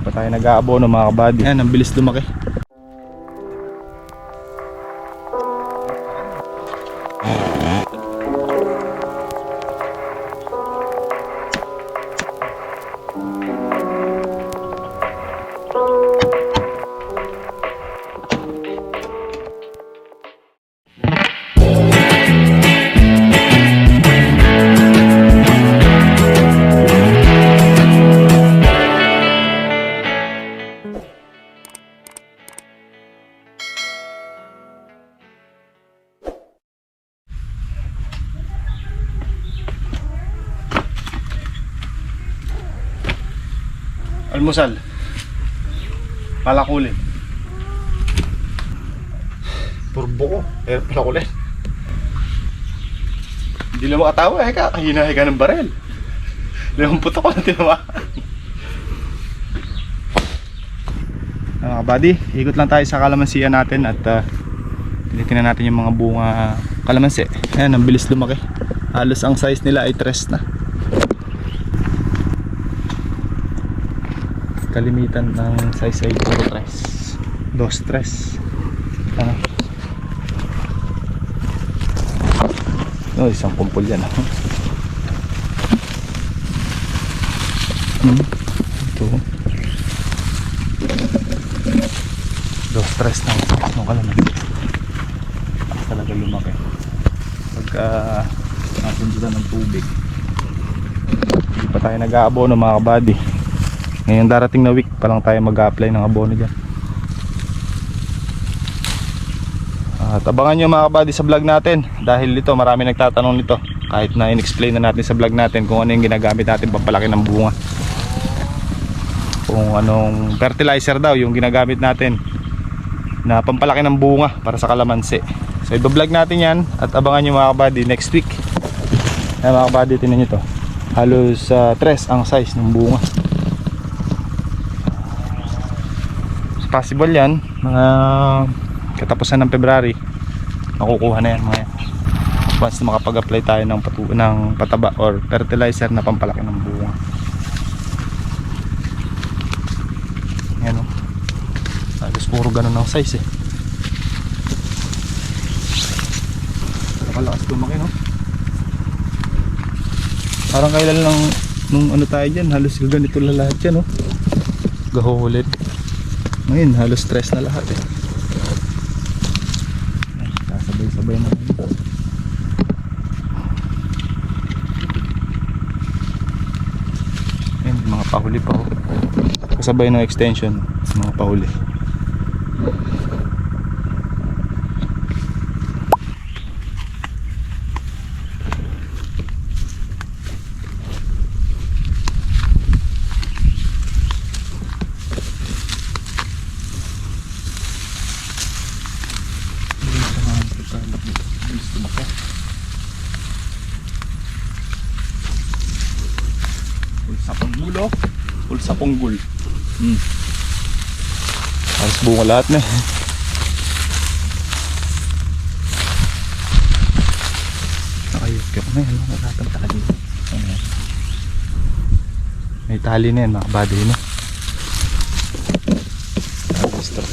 Hindi pa tayo nag-aabono mga kabady. Ayan, ang bilis lumaki. Almusal, palakulin. Turbo ko, palakulin. Hindi lang makatawa, kahina-higa ng barel. 50 ako na tinamaan. Mga buddy, ikot lang tayo sa kalamansian natin at tinitingnan natin yung mga bunga kalamansi. Ayan, ang bilis lumaki. Halos ang size nila ay 3 na. Kalimitan ng size ay puro 3, 2-3. Oh, isang kumpul yan. Ito 2-3 na ang kalamansi. Talaga lumaki pagka nasundutan ng tubig. Hindi pa tayo nag-aabono mga kabady. Ngayon darating na week pa lang tayo mag-a-apply ng abono dyan. At abangan nyo mga kabady sa vlog natin. Dahil ito marami nagtatanong nito. Kahit na in-explain na natin sa vlog natin kung ano yung ginagamit natin pampalaki ng bunga. Kung anong fertilizer daw yung ginagamit natin na pampalaki ng bunga para sa kalamansi. So i-vlog natin yan. At abangan nyo mga kabady next week. Ayan mga kabady, tinan nyo to. Halos 3 ang size ng bunga. Possible yan, mga katapusan ng February makukuha na yan mga yan. Once na makapag-apply tayo ng pataba or fertilizer na pampalaki ng bunga. Yan o, halos puro ganun ang size eh. Nakalakas lumaki no. Parang kailan lang nung ano tayo dyan, halos ganito lang lahat yan no. Gahulit. Ngayon halos stress na lahat eh. Sabay-sabay na ito. Ayun, mga pahuli pa ho. Kasabay ng extension, mga pahuli. Pulsa punggul. Halos bunga lahat na. Nakayot ka pa na yan. Nakatang tali. May tali na yan mga kabady na. Gusto.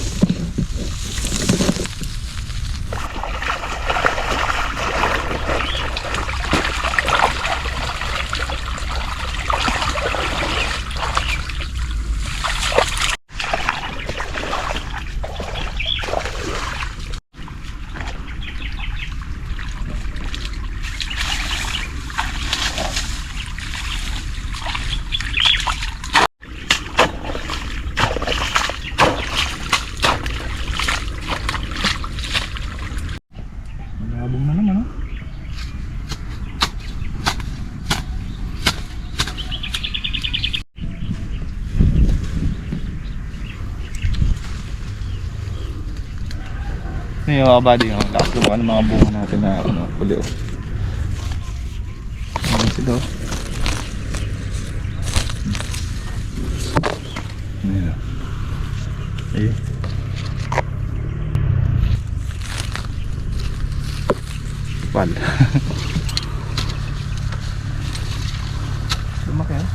Ito yung mga buddy, lakas lumakan ng mga bunga natin na puli o. Ayan sila o. Ayan o. Ayan. Pal. Lumaki o.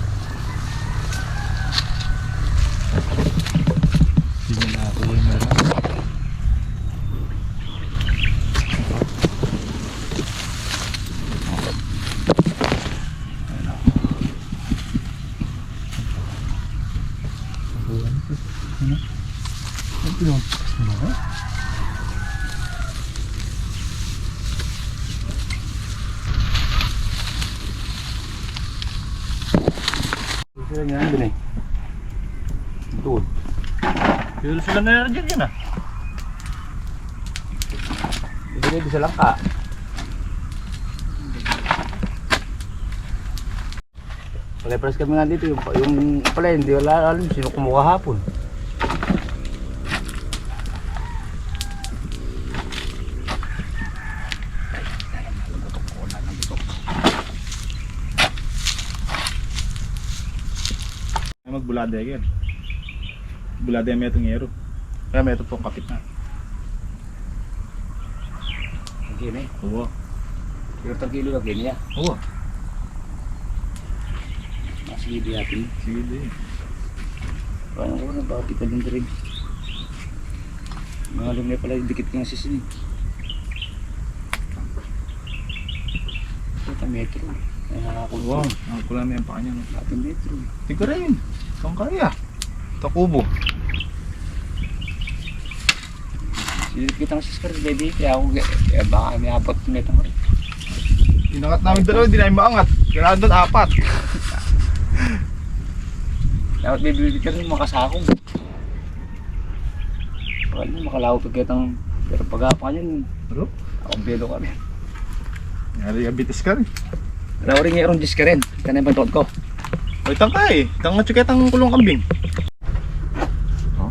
Ano pinuntas mo ba? Sila nga nandun eh. Doon. Pero sila na rin yan ah. Hindi sa langka. Pag-press kami nga dito, yung pala hindi wala alam sino kumuha hapon. Magbulade yan. Bulade may itong yero. Kaya may ito pong kapit na. Gini. Oo. Pero tagilo na gini ya. Oo. Masih di natin. Sige din. Parang ako na bakit ka din rin. Mga lumay pala yung dikit ng sisin. Ito metro. Ay nakakulwa. Wow. Nakakulang na yung paa niya. No? Ating metro. Tigka rin. Saan kaya? Takubo. Silip kita ng siskar baby. Kaya ako baka may apat metro rin. Inangat namin dalawa, hindi namin maangat. Kailangan doon 4. Dapat baby ka rin makasakong. Baka nyo makalawag pagkatang. Pero pag-apa nyo. Pero? Akong belo ka rin. Yari abitis ka rin. Raw rin yung disc ka rin. Ito na yung bantot ko. Ay, tangka eh. Tangka tsuket ang kulong kambing. Oh?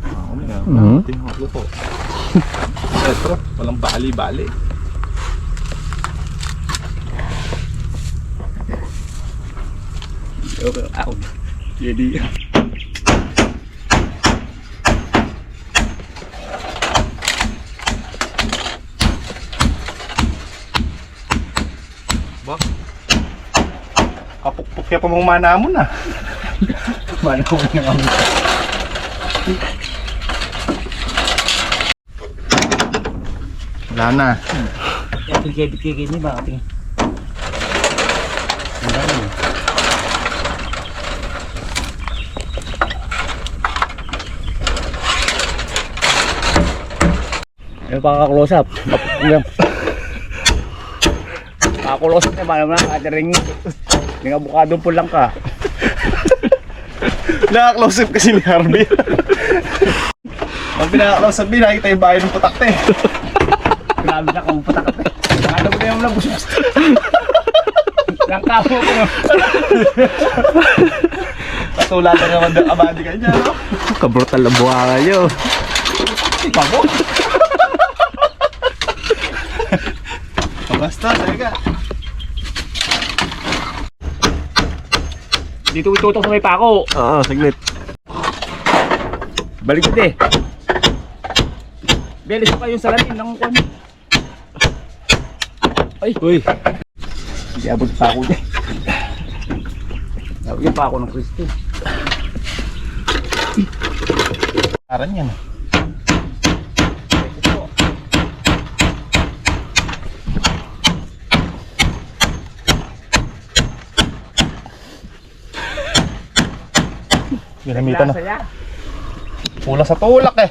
Ako na nga. Tingnan ko po. Petro, walang bali-bali. Okay, ako. Jadi. Ba? Kapukpuk kaya pamumana mo na. Mana ko na kami. Wala na. Kaya bigay ni ba ating. Yung paka-close up. Paka-close up naman naman at ring ng abukado po lang ka. Naka-close up kasi ni Harvey. Ang pinaka-close up din, nakita yung bahay ng putakte. Grabe na kung putak ka. Nakata mo na yung nabusok. Langkapo ko. Katulad na naman ng abadi ka niya, no? Kabrutal ang buhanga nyo. Ikaw mo. Basta, teka. Dito itutok sa may pako. Oo, saglit. Balik ito eh. Belis pa yung salamin ng kwan. Ay! Uy! Hindi abot pa ako dyan. Abot pa ako ng Kristo. Aran yan. Ginamitan na. Pula sa tulak eh.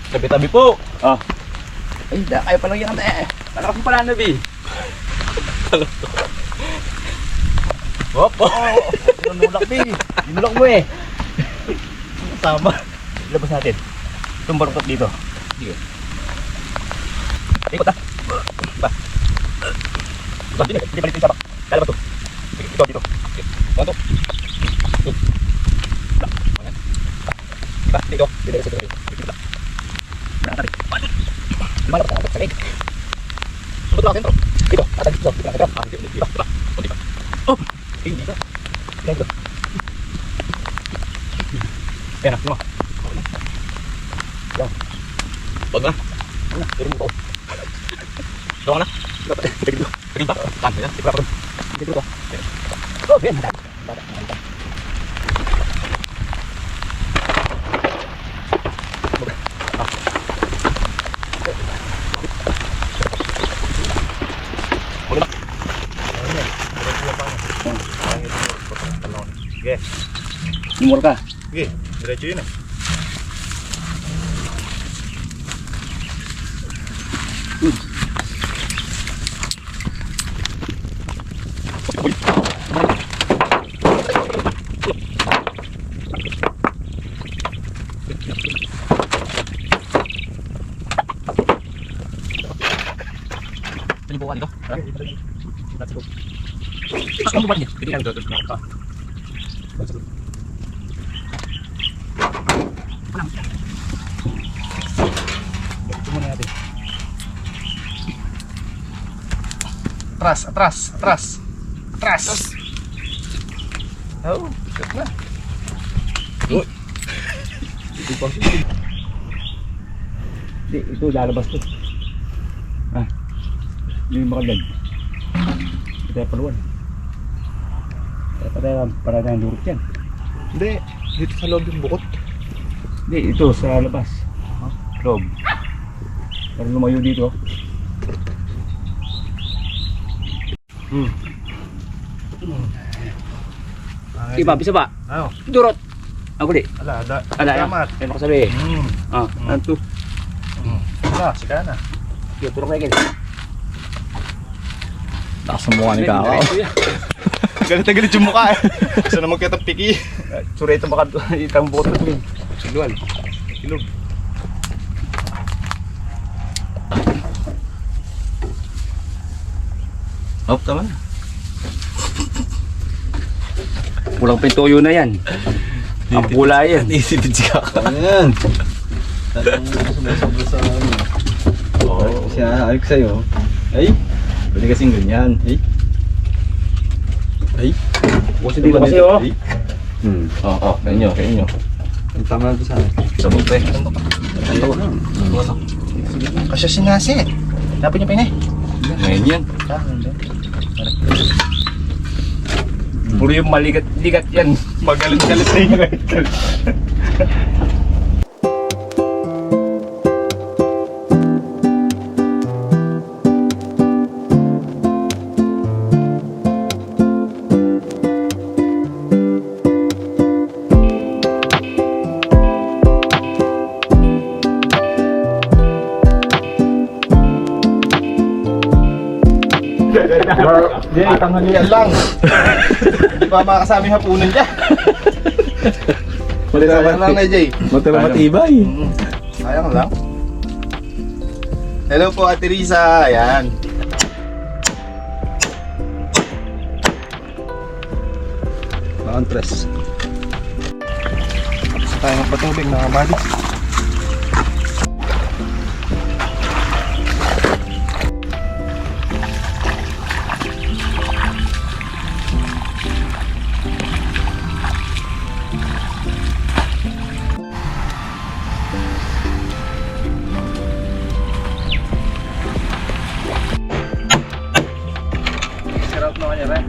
Tabi-tabi po. Oh. Ay, kayo pa lang yan eh. Malakas mo pala nabi. Hop. Nunulak bi. Nunulak mo eh. Tama. Labas natin. Itong barutot dito. Sige. Ikot ah. Ba. Ba, hindi balik yung sabak. Lalabas to. dito. Dito. Enak mo. Yan. Pag na. Ano? Turun mo ko. Ito ka na. Tigil ko. Tigil ba? Tan ba yan? Tigil ko. Tigil ko. Oh, bien. Sige. Umur ka. Sige. Diretso yun eh. Penipuan ito. Let's go. Ang buwan niya. Hindi lang dito. Ito muna natin. Atras, atras, atras. Atras. Oh, shit na. Uy. Ito pa. Hindi, ito lalabas to. Ah. Hindi makadag. Ito yung paluan. Para tayong lurot yan. Hindi, dito sa loob yung bukot. Hindi, ito sa labas. Loob. Para lumayo dito. Iba, bisa ba? Ano? Durot. Ako di. Ala, ada. Ada ya. Salamat. Ano ko sabi? Ah, ano to? Ala, sika na. Yung turok na yan. Taas ang mukha ni Kakao. Galit na galit yung mukha eh. Gusto naman kita piki. Sura ito baka itang botol ko yun. Siluan. Ilog. Hop, tama na. Kulang pintuyo na yan. Ang pula yan. Isipin si Kakao. Ano yan? Sobra sa ano. Oo. Kasi ayok sa'yo. Ay, pwede kasing ganyan. Ay. Ay. Kasi dito kasi oh. Ay. Oo, kanyo, kanyo. Ang tama na sa akin. Sabog pre. Kasi sinasi. Dapat niya pa yun eh. Ngayon yan. Puro yung maligat-ligat yan. Magalit-galit na yung galit-galit. Jay, tanghalian lang. Hindi pa makakasama yung hapunan niya. Sayang lang na Jay. Matira matibay. Sayang lang. Hello po Ate Risa. Ayan. Makantres. Tapos tayo magpatubig mga buddy. Sarap naman yan eh.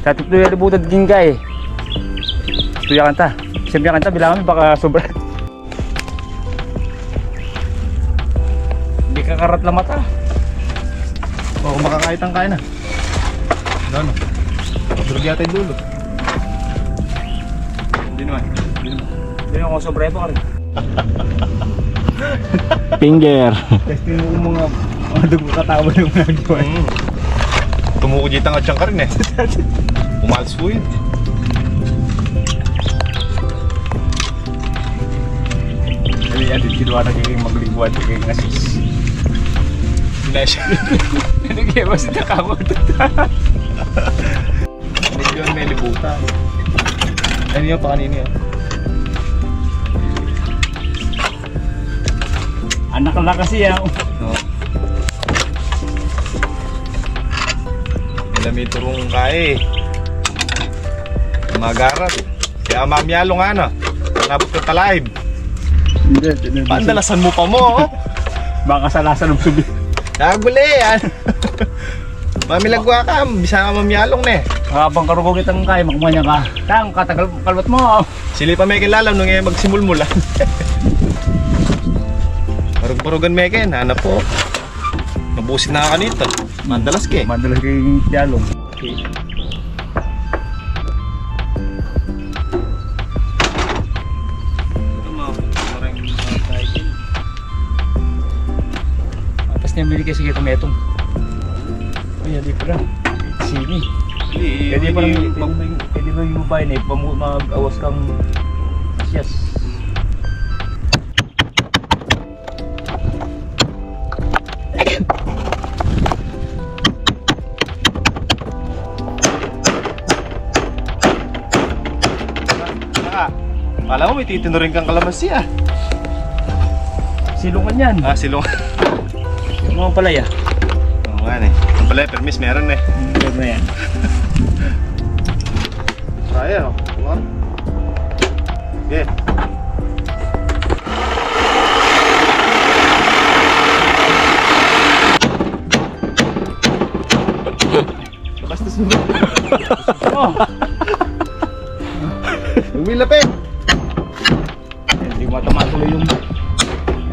Sa tutluya libutad din ka eh. Tuya kanta. Siyempre kanta bilangan mo baka sobra. Hindi ka karat lang mata. Oo, makakahit ang kain na. Ano? Durog yata yung dulo. Hindi naman. Hindi ako sobra pa rin. Finger. Testing mo mga dugo katawa yung nagawa. Tumukod ang atyang ka rin eh. Umalas po yun. Hindi yan, kinuha na kayong maglingwan kayong asis. Flash. Hindi kaya mas nakamot. Medyo may libutan. Ano yun pa kanina yun? Anak na kasi yan. No. Sila may turong kaya eh. Magarat. Kaya mamyalo nga na. Nabot ka ta-live. Hindi. Pandalasan mo pa mo. Oh. Baka salasan ng subi. Naguli yan. Mamilagwa ka. Bisa ka mamyalong na eh. Habang karugo kitang kaya, makumanya ka. Tang, katagal kalwat mo. Sili pa may kilalam nung ngayon magsimulmulan. Barug-barugan may kayo. Hanap po. Nabusin na ka nito. Mandalas ka eh. Madalas kayong tiyalong. Tapos niya mili kasi kita metong. Ay, hindi pa rin. Sini. Pwede ba yung babae na mag-awas kang asyas. Kala mo may titinurin kang kalamansi ah. Silungan yan. Ah, silong. Yung mga palaya. Oo nga eh. Ang pala, permis meron eh. Meron na yan. Kaya, oh. Okay. Basta sunod. Oh! Lumilapit! Hindi mo tuloy yung...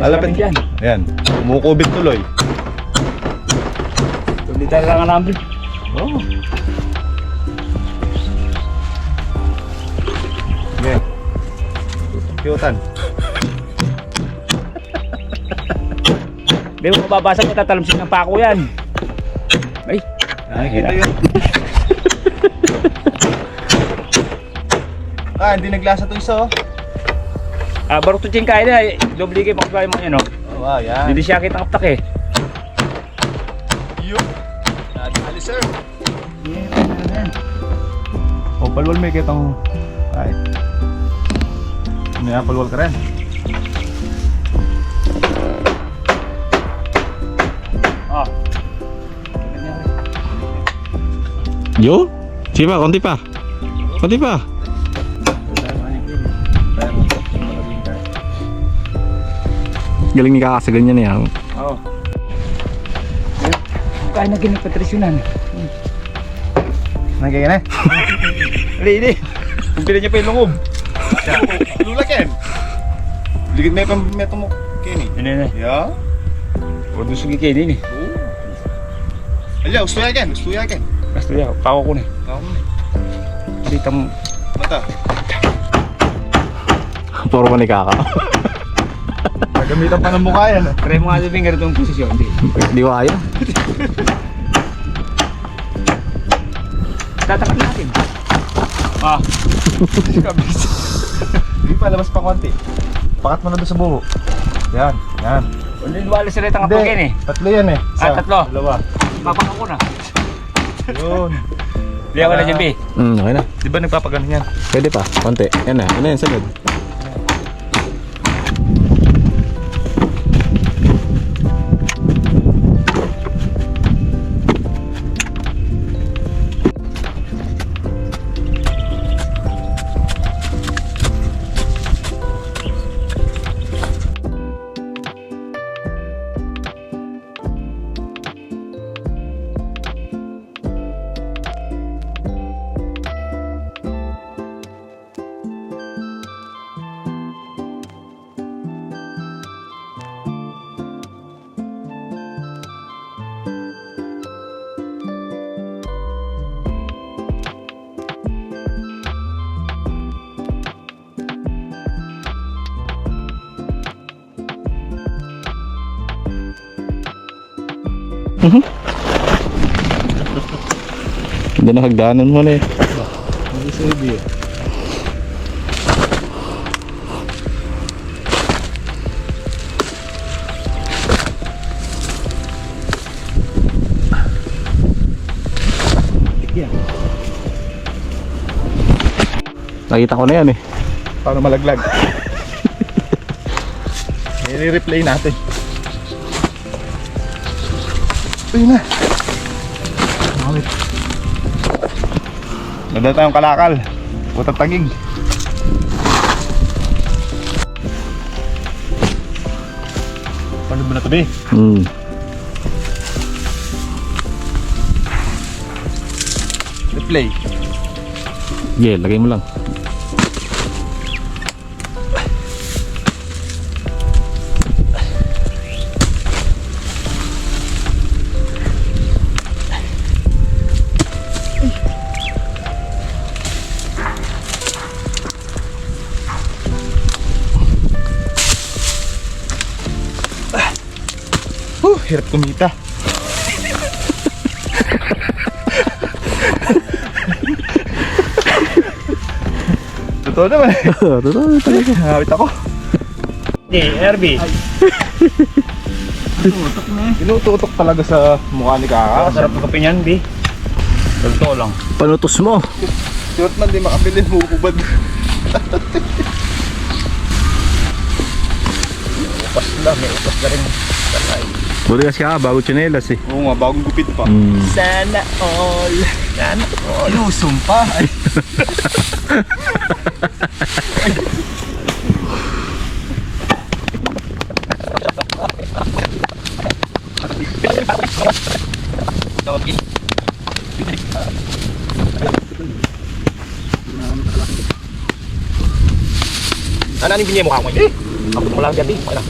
Alapit yan. Ayan, umukubit tuloy. Hindi tayo lang namin. Oh. Okay. Cute-an. Hindi mo mababasa mo, tatalamsin ng pako yan. Ay, Nakikita yun. Hindi naglasa to isa oh. Barok to chingkay na, doble kayo makakaya mo yan oh. Oh, wow, yan. Hindi siya kitang aptak eh. Yun. Nadali sir. O, palwal may kitang... Ay. May palwal ka rin. Oh. Yo? Sige pa, konti pa. Konti pa. Galing ni Kaka sa ganyan eh. Oo. Kaya na ginagpatrisyonan. Nagkaya na? Hindi. Kumpila niya pa yung lungog. Lula Ken. Ligid na yung meto mo Kenny. Hindi na. Yeah. O gusto kayo din eh. Alya, gusto ya Ken. Gusto ya Ken. Basta yan, pako ko na. Ako na. Dito mo. Mata. Puro ka ni Kaka. Gamitan pa ng mukha yan. Try mo nga sabihin ganitong posisyon. Di ko kaya. Tatakat natin. Ah. Kabis. Hindi pa, labas pa konti. Pakat mo na doon sa buho. Yan, yan. Hindi wala sila itang apokin eh. Tatlo yan eh. Tatlo. Dalawa. Papakaw ko na. Yun. Liya ko na dyan, B. Okay na. Di ba nagpapaganon yan? Pwede pa, konti. Yan na, yan sunod. Hindi na hagdanan mo na eh. Hindi sa ibig eh. Nakita ko na yan eh. Paano malaglag? I-replay natin. Ayun na. Okay. Ganda tayong kalakal. Putang tagig. Paano ba na ito, be? Replay. Yeah, lagay mo lang. Hirap kumita. Totoo naman eh. Totoo talaga. Nakawit ako. Hindi, RB. Inututok talaga sa mukha ni Kaka. Sarap ng kape niyan, be. Totoo lang. Panutos mo. Siwat man di makabilin mo ubad. Upas lang, may upas na rin. Buti kasi bago tsinelas eh. Oo nga, bagong gupit pa. Sana all. Sana all. Lusong pa. Ay. Ano yung binigay mo ka mo? Eh, ako mo lang gabi. Wala.